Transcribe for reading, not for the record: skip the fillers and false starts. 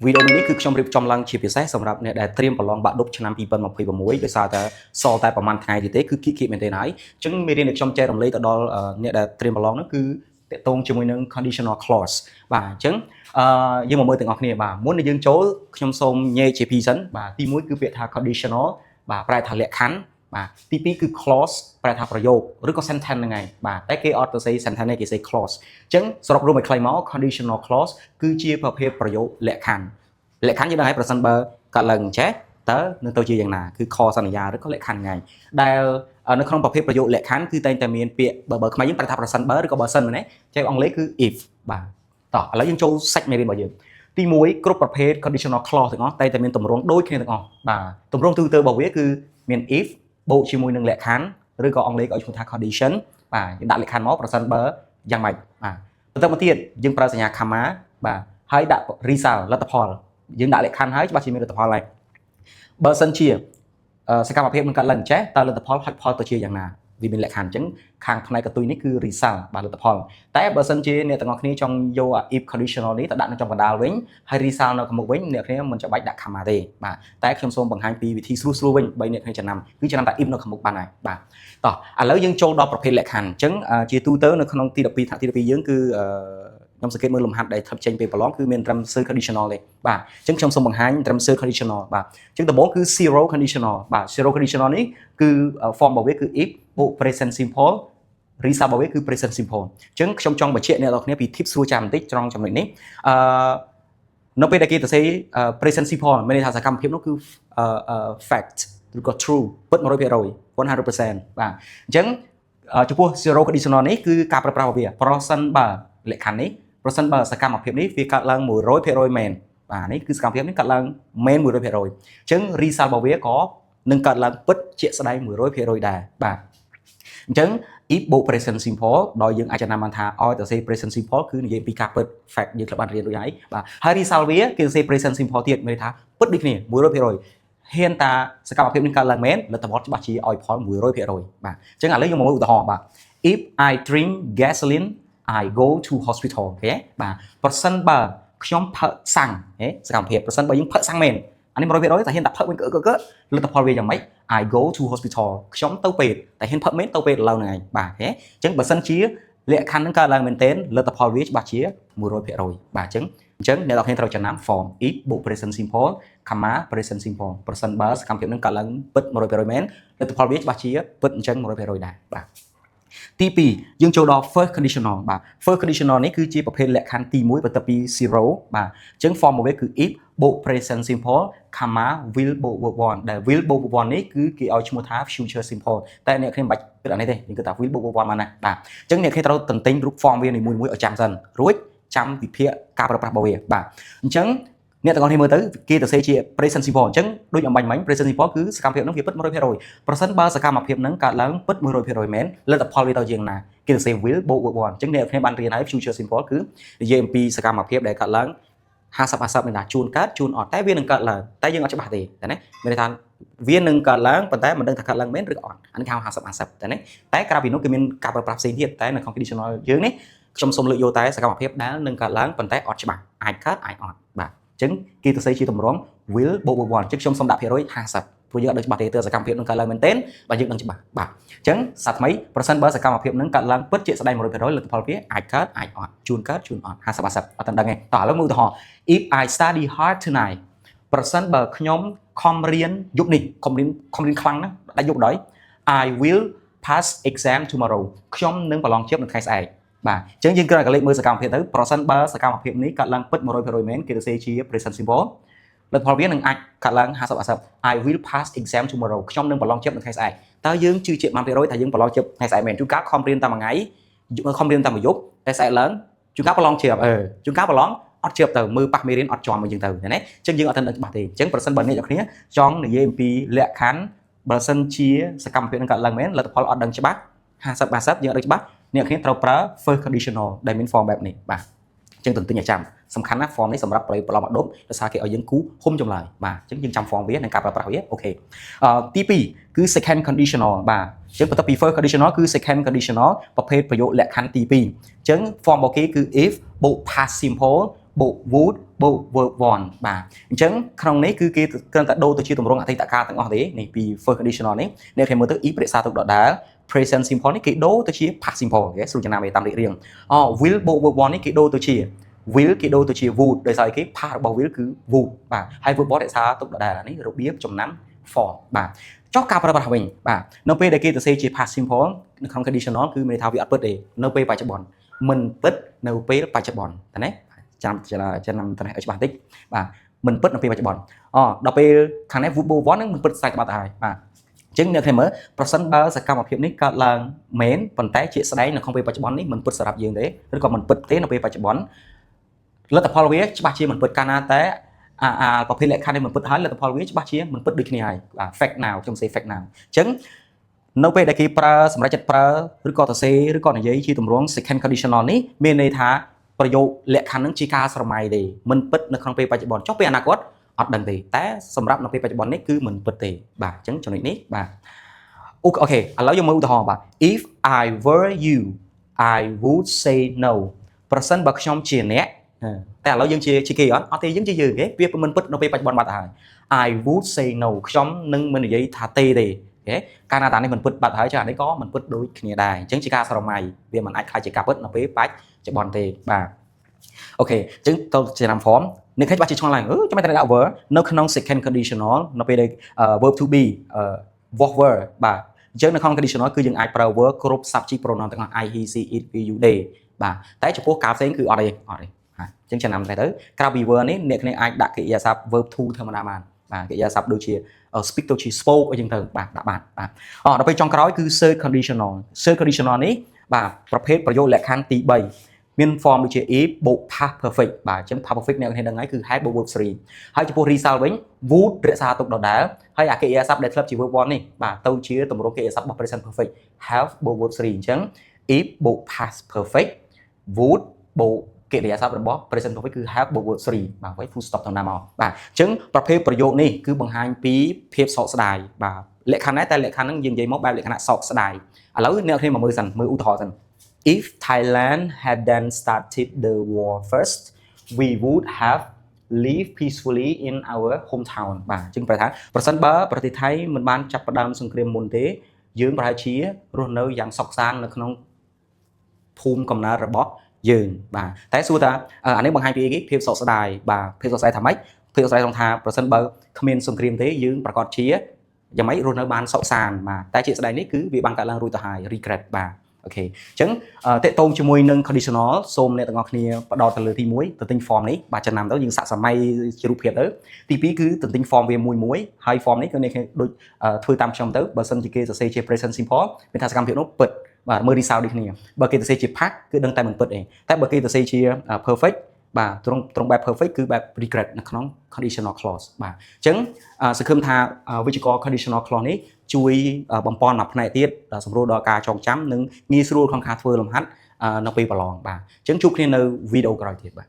វីដេអូនេះគឺខ្ញុំរៀបចំឡើងជាពិសេសសម្រាប់អ្នកដែលត្រៀមប្រឡងបាក់ឌុបឆ្នាំ2026ដោយសារតែសល់តែប្រហែលថ្ងៃទៀតទេគឺគៀកមែនទេហើយអញ្ចឹងមេរៀនដែលខ្ញុំចែករំលែកទៅដល់អ្នកដែលត្រៀមប្រឡងនោះគឺតកតងជាមួយនឹង conditional clause បាទអញ្ចឹងយើងមកមើលទាំងអស់គ្នាបាទមុននឹងយើងចូលខ្ញុំសូមញែកជាពីរសិនបាទទី1គឺពាក្យថា conditional បាទប្រែថាលក្ខខណ្ឌបាទទី2គឺ clause ប្រែថាប្រយោគឬក៏ sentence ហ្នឹងហើយបាទតែគេអត់ទៅសេ sentence ទេគេសេ clause អញ្ចឹងសរុបរួមឲ្យខ្លីមក conditional clause គឺជាប្រភេទប្រយោគលក្ខខណ្ឌលក្ខខណ្ឌយើងដឹងហើយប្រសិនបើកាត់ឡើងចេះតើនឹងទៅជាយ៉ាងណាគឺខសន្យាឬក៏លក្ខខណ្ឌហ្នឹងដែលនៅក្នុងប្រភេទប្រយោគលក្ខខណ្ឌគឺតែងតែមានពាក្យបើខ្មែរយើងប្រែថាប្រសិនបើឬក៏បើសិនមែនទេចេះអង់គ្លេសគឺ if បាទតោះឥឡូវយើងចូលសាច់មេរៀនរបស់យើងទី1គ្រប់ប្រភេទ conditional clause ទាំងអស់តែងតែមានទម្រង់ដូចគ្នាទាំងអស់បាទទម្រង់ទូទៅរបស់វាគឺមាន if បូកជាមួយនឹងលក្ខខណ្ឌឬក៏អង់គ្លេសគេឲ្យឈ្មោះថា condition បាទយើងដាក់លក្ខខណ្ឌមកប្រសិនបើយ៉ាងម៉េចបាទបន្តមកទៀតយើងប្រើសញ្ញា comma បាទហើយដាក់ result លទ្ធផលយើងដាក់លក្ខខណ្ឌហើយច្បាស់ជាមានលទ្ធផលហើយបើសិនជាសកម្មភាពនឹងកាត់ឡើងចេះតើលទ្ធផលហុចផលទៅជាយ៉ាងណាវាមានលក្ខខណ្ឌអញ្ចឹងខាងផ្នែកកតុយនេះគឺ result បាទលទ្ធផលតែបើសិនជាអ្នកទាំងអស់គ្នាចង់យក if conditional នេះទៅដាក់នៅចំកណ្ដាលវិញហើយ result នៅខាងមុខវិញអ្នកគ្នាមិនចាំបាច់ដាក់ comma ទេបាទតែខ្ញុំសូមបង្ហាញពីវិធីស្រួលៗវិញបីអ្នកគ្នាចំណាំគឺចំណាំតែ if នៅខាងមុខបានហើយបាទតោះឥឡូវយើងចូលដល់ប្រភេទលក្ខខណ្ឌអញ្ចឹងជាទូទៅនៅក្នុងទី12ថ្នាក់ទី12យើងគឺខ្ញុំសង្កេតមើលលំហាត់ដែលធ្វើចេញពេលប្រឡងគឺមានត្រឹម cell conditional ទេបាទអញ្ចឹងខ្ញុំសូមបង្ហាញត្រឹម cell conditional បាទអញ្ចឹងដំបូងគឺ zero conditional បាទ zero conditional នេះគឺ form របស់វាគឺ if បូក present simple result របស់វាគឺ present simple អញ្ចឹងខ្ញុំចង់បញ្ជាក់អ្នកនរគ្នាពី tips ស្រួលចាំបន្តិចត្រង់ចំណុចនេះនៅពេលដែលគេទៅសេ present simple មានន័យថាសកម្មភាពនោះគឺ fact ឬក៏ true ពិត 100% 100% បាទអញ្ចឹងចំពោះ zero conditional នេះគឺការប្រើប្រាស់របស់វាប្រសិនបើលក្ខខណ្ឌនេះប្រសិនបើសកម្មភាពនេះវាកើតឡើង 100% មែនបាទនេះគឺសកម្មភាពនេះកើតឡើងមែន 100% អញ្ចឹង result របស់វាក៏នឹងកើតឡើងពិតជាក់ស្ដែង 100% ដែរបាទអញ្ចឹង if បូក present simple ដោយយើងអាចចំណាំបានថាឲ្យទៅសេ present simple គឺនិយាយពីការពិត fact យើងធ្លាប់បានរៀនរួចហើយបាទហើយ result វាគេសេ present simple ទៀតមានន័យថាពិតដូចគ្នា 100% ហ៊ានតាសកម្មភាពនេះកើតឡើងមែនលទ្ធផលច្បាស់ជាឲ្យផល 100% បាទអញ្ចឹងឥឡូវយើងមកមើលឧទាហរណ៍បាទ if I drink gasoline I go to hospital ឃើញទេបាទប្រសិនបើខ្ញុំផឹកសាំងសកម្មភាពប្រសិនបើយើងផឹកសាំងមែនអានេះ 100% តែហ៊ានតែផឹកវិញលទ្ធផលវាយ៉ាងម៉េច I go to hospital ខ្ញុំទៅពេទ្យតែហ៊ានផឹកមែនទៅពេទ្យឡើយហ្នឹងឯងបាទឃើញអញ្ចឹងបើសិនជាលក្ខខណ្ឌហ្នឹងកើតឡើងមែនទែនលទ្ធផលវាច្បាស់ជា 100% បាទអញ្ចឹងអ្នកនរគ្នាត្រូវចំណាំ form if បូក present simple comma present simple ប្រសិនបើសកម្មភាពហ្នឹងកើតឡើងពិត 100% មែនលទ្ធផលវាច្បាស់ជាពិតអញ្ចឹង 100% ដែរបាទទី2យើងចូលដល់ first conditional បាទ first conditional នេះគឺជាប្រភេទលក្ខខណ្ឌទី1បន្ទាប់ពី zero បាទអញ្ចឹង form របស់វាគឺ if បូក present simple comma will បូក verb 1ដែល will បូក verb 1នេះគឺគេឲ្យឈ្មោះថា future simple តែអ្នកគ្នាមិនបាច់គិតអានេះទេយើងគិតថា will បូក verb 1បានណាបាទអញ្ចឹងអ្នកគ្នាត្រូវទន្ទិញរូប form វានីមួយៗឲ្យចាំសិនរួចចាំវិភាគការប្រើប្រាស់របស់វាបាទអញ្ចឹងអ្នកទាំងអស់គ្នាមើលទៅគេទៅសេជា present simple អញ្ចឹងដូចអំបញ្ញមិញ present simple គឺសកម្មភាពហ្នឹងវាពិត 100% ប្រសិនបើសកម្មភាពហ្នឹងកើតឡើងពិត 100% មែនលទ្ធផលវាទៅជាយ៉ាងណាគេទៅសេ will បូក verb 1អញ្ចឹងអ្នកទាំងគ្នាបានរៀនហើយ future simple គឺនិយាយអំពីសកម្មភាពដែលកើតឡើង50-50មានថាជួនកើតជួនអត់តែវានឹងកើតឡើងតែយើងអត់ច្បាស់ទេតែណាមានន័យថាវានឹងកើតឡើងប៉ុន្តែមិនដឹងថាកើតឡើងមែនឬអត់អានេះគេហៅ50-50តែណាតែក្រៅពីនោះគេមានការប្រើប្រាស់ផ្សេងទៀតតែនៅក្នុង conditional យើងនេះខ្ញុំសូមលើកយកតែសកម្មភាពដែលនឹងកើតឡើងប៉ុន្តែអត់ច្បាស់អាចកើតអាចអត់បាទអញ្ចឹងគេទៅសេជាតម្រង will បូក verb 1អញ្ចឹងខ្ញុំសូមដាក់ភាគរយ50ព្រោះយើងអត់ដឹងច្បាស់ទេតើសកម្មភាពនឹងកើតឡើងមែនទេបាទយើងដឹងច្បាស់បាទអញ្ចឹងសាថ្មីប្រសិនបើសកម្មភាពនឹងកើតឡើងពិតជាស្ដែង 100% លទ្ធផលវាអាចកើតអាចអត់ជួនកើតជួនអត់50-50អត់ដឹងទេតោះឥឡូវមើលឧទាហរណ៍ if I study hard tonight ប្រសិនបើខ្ញុំខំរៀនយប់នេះខំរៀនខ្លាំងណាស់ដាច់យប់ដល់ I will pass exam tomorrow ខ្ញុំនឹងប្រឡងជាប់នៅថ្ងៃស្អែកបាទអញ្ចឹងយើងគ្រាន់តែលេខមើលសកម្មភាពទៅប្រសិនបើសកម្មភាពនេះកើតឡើងពិត 100% មែនគេទៅសេជា present simple លទ្ធផលវានឹងអាចកើតឡើង50-50 I will pass exam tomorrow ខ្ញុំនឹងប្រឡងជាប់នៅថ្ងៃស្អែកតើយើងជឿជាក់បាន%ថាយើងប្រឡងជាប់ថ្ងៃស្អែកមែនជួនកាលខំរៀនតែមួយថ្ងៃខំរៀនតែមួយយប់តែស្អែកឡើងជួនកាលប្រឡងជាប់ជួនកាលប្រឡងអត់ជាប់ទៅមើលប៉ះមេរៀនអត់ជាប់មកយើងទៅណាអញ្ចឹងយើងអត់ទាន់ដឹងច្បាស់ទេអញ្ចឹងប្រសិនបើអ្នកនរគ្នាចង់និយាយអំពីលក្ខខណ្ឌបើសិនជាសកម្មភាពនឹងកើតឡើងមែនលទ្ធផលអត់ដឹងច្បាស់50-50យើងអត់ដឹងច្បាស់អ្នកគ្នាត្រូវប្រើ first conditional ដែលមាន form បែបនេះបាទអញ្ចឹងទន្ទឹងឲ្យចាំសំខាន់ណាស់ form នេះសម្រាប់ប្រឡងបាក់ឌុបដោយសារគេឲ្យយើងគូហុំចម្លើយបាទអញ្ចឹងយើងចាំ form វានិងការប្រើប្រាស់វាអូខេទី2គឺ second conditional បាទអញ្ចឹងបន្ទាប់ពី first conditional គឺ second conditional ប្រភេទប្រយោគលក្ខខណ្ឌទី2អញ្ចឹង form របស់គេគឺ if បូក past simple bộ would bộ verb want បាទអញ្ចឹងក្នុងនេះគឺគេគ្រាន់តែដូរទៅជាទម្រង់អតីតកាលទាំងអស់ទេនេះពី first conditional នេះអ្នកគេមើលទៅ if រក្សាទុកដដែល present simple នេះគេដូរទៅជា past simple គេស្រួលចំណាំឯតាមលេខរៀងwill បូក verb want នេះគេដូរទៅជា will គេដូរទៅជា would ដោយសារគេ past របស់ will គឺ would បាទហើយ verb want រក្សាទុកដដែលនេះរបៀបចំណាំ for បាទចុះការប្រើប្រាស់វិញបាទនៅពេលដែលគេទៅសេជា past simple នៅក្នុង conditional គឺមានន័យថាវាអត់ពិតទេនៅពេលបច្ចុប្បន្នមិនពិតនៅពេលបច្ចុប្បន្នតែណាចាំតែឲ្យច្បាស់តិចបាទមិនពិតនៅពេលបច្ចុប្បន្នដល់ពេលខាងនេះ would bo want នឹងមិនពិតស្អែកបាត់ទៅហើយបាទអញ្ចឹងអ្នកគ្នាមើលប្រសិនបើសកម្មភាពនេះកើតឡើងមែនប៉ុន្តែជាក់ស្ដែងនៅក្នុងពេលបច្ចុប្បន្ននេះមិនពិតសម្រាប់យើងទេឬក៏មិនពិតទេនៅពេលបច្ចុប្បន្នលទ្ធផលវាច្បាស់ជាមិនពិតកាលណាតែប្រភេទលក្ខខណ្ឌនេះមិនពិតហើយលទ្ធផលវាច្បាស់ជាមិនពិតដូចគ្នាហើយបាទ fact now ខ្ញុំ say fact now អញ្ចឹងនៅពេលដែលគេប្រើសម្រាប់ចិត្តប្រើឬក៏ទៅសេឬក៏និយាយជាទម្រង់ second conditional នេះមានន័យថាប្រយោគលក្ខខណ្ឌនឹងជាការស្រមៃទេមិនពិតនៅក្នុងពេលបច្ចុប្បន្នចុះពេលអនាគតអត់ដឹងទេតែសម្រាប់នៅពេលបច្ចុប្បន្ននេះគឺមិនពិតទេបាទអញ្ចឹងចំណុចនេះបាទអូខេឥឡូវយើងមើលឧទាហរណ៍បាទ if I were you I would say no ប្រសិនបើខ្ញុំជាអ្នកតែឥឡូវយើងជាគេអត់ទេយើងជាយើងទេវាមិនពិតនៅពេលបច្ចុប្បន្នបាត់ហើយ I would say no ខ្ញុំនឹងមិននិយាយថាទេកាលណាតានេះមិនពិតបាត់ហើយចាអានេះក៏មិនពិតដូចគ្នាដែរអញ្ចឹងជាការស្រមៃវាមិនអាចខ្លាចជាការពិតនៅពេលបច្ចុប្បន្នទេបាទអូខេអញ្ចឹងទៅចំណាំ form នេះឃើញច្បាស់ជាឆ្ងល់ឡើងចាំតែដាក់ were នៅក្នុង second conditional នៅពេលដែល verb to be was were បាទអញ្ចឹងនៅក្នុង conditional គឺយើងអាចប្រើ were គ្រប់ subject pronoun ទាំងអស់ I he she it we you they បាទតែចំពោះការផ្សេងគឺអត់ទេអញ្ចឹងចំណាំទៅក្រៅពី were នេះអ្នកគ្នាអាចដាក់កិរិយាសព្ទ verb to ធម្មតាបានបាទកិរិយាសព្ទដូចជា speak ទៅជា spoke អីចឹងទៅបាទដាក់បានបាទដល់ពេលចុងក្រោយគឺ third conditional នេះបាទប្រភេទប្រយោគលក្ខខណ្ឌទី3មាន form ដូចជា if បូក past perfect បាទអញ្ចឹង past perfect អ្នកគ្នាដឹងហើយគឺ have បូក verb 3ហើយចំពោះ result វិញ would រក្សាទុកដដែលហើយអាកិរិយាសព្ទដែលធ្លាប់ជា verb 1នេះបាទទៅជាទម្រង់កិរិយាសព្ទរបស់ present perfect have បូក verb 3អញ្ចឹង if បូក past perfect would បូកកិរិយាសព្ទរបស់ present perfect គឺ have បូក verb 3បាទ full stop ទៅណាមកបាទអញ្ចឹងប្រភេទប្រយោគនេះគឺបង្ហាញពីភាពសោកស្ដាយបាទលក្ខខណ្ឌដែរតែលក្ខខណ្ឌហ្នឹងយើងនិយាយមកបែបលក្ខណៈសោកស្ដាយឥឡូវអ្នកគ្នាមកមើលសិនមើលឧទាហរណ៍សិន If Thailand hadn't started the war first we would have lived peacefully in our hometown បាទអញ្ចឹងប្រែថាប្រសិនបើប្រទេសថៃមិនបានចាប់ផ្ដើមសង្គ្រាមមុនទេយើងប្រហែលជារស់នៅយ៉ាងសុខសាន្តនៅក្នុងភូមិកំណើតរបស់យើងបាទតែសួរថាអានេះបង្ហាញពីអីគេភាពសោកស្ដាយបាទភាពសោកស្ដាយថាម៉េចភាពសោកស្ដាយក្នុងថាប្រសិនបើគ្មានសង្គ្រាមទេយើងប្រកាសជាយ៉ាងម៉េចរស់នៅបានសុខសាន្តបាទតែជាស្ដាយនេះគឺវាបានកើតឡើងរួចទៅហើយ regret បាទអូខេអញ្ចឹងតេតងជាមួយនឹង conditional សូមអ្នកទាំងអស់គ្នាបដោតទៅលើទី1ទៅទិញ form នេះបាទចំណាំទៅយើងសាកសម័យជារូបភាពទៅទី2គឺទៅទិញ form វាមួយហើយ form នេះគឺអ្នកដូចធ្វើតាមខ្ញុំទៅបើសិនជាគេសរសេរជា present simple មានថាសកម្មភាពនោះពិតបាទមើល result ដូចគ្នាបើគេសរសេរជា past គឺដឹងតែមិនពិតទេតែបើគេសរសេរជា perfect បាទត្រង់បែប perfect គឺបែប regret នៅក្នុង conditional clause បាទអញ្ចឹងសង្ឃឹមថាវិជ្ជាករ conditional clause នេះជួយបំពន់មួយផ្នែកទៀតសម្រួលដល់ការចងចាំនិងងាយស្រួលក្នុងការធ្វើលំហាត់នៅពេលប្រឡងបាទអញ្ចឹងជួបគ្នានៅវីដេអូក្រោយទៀតបាទ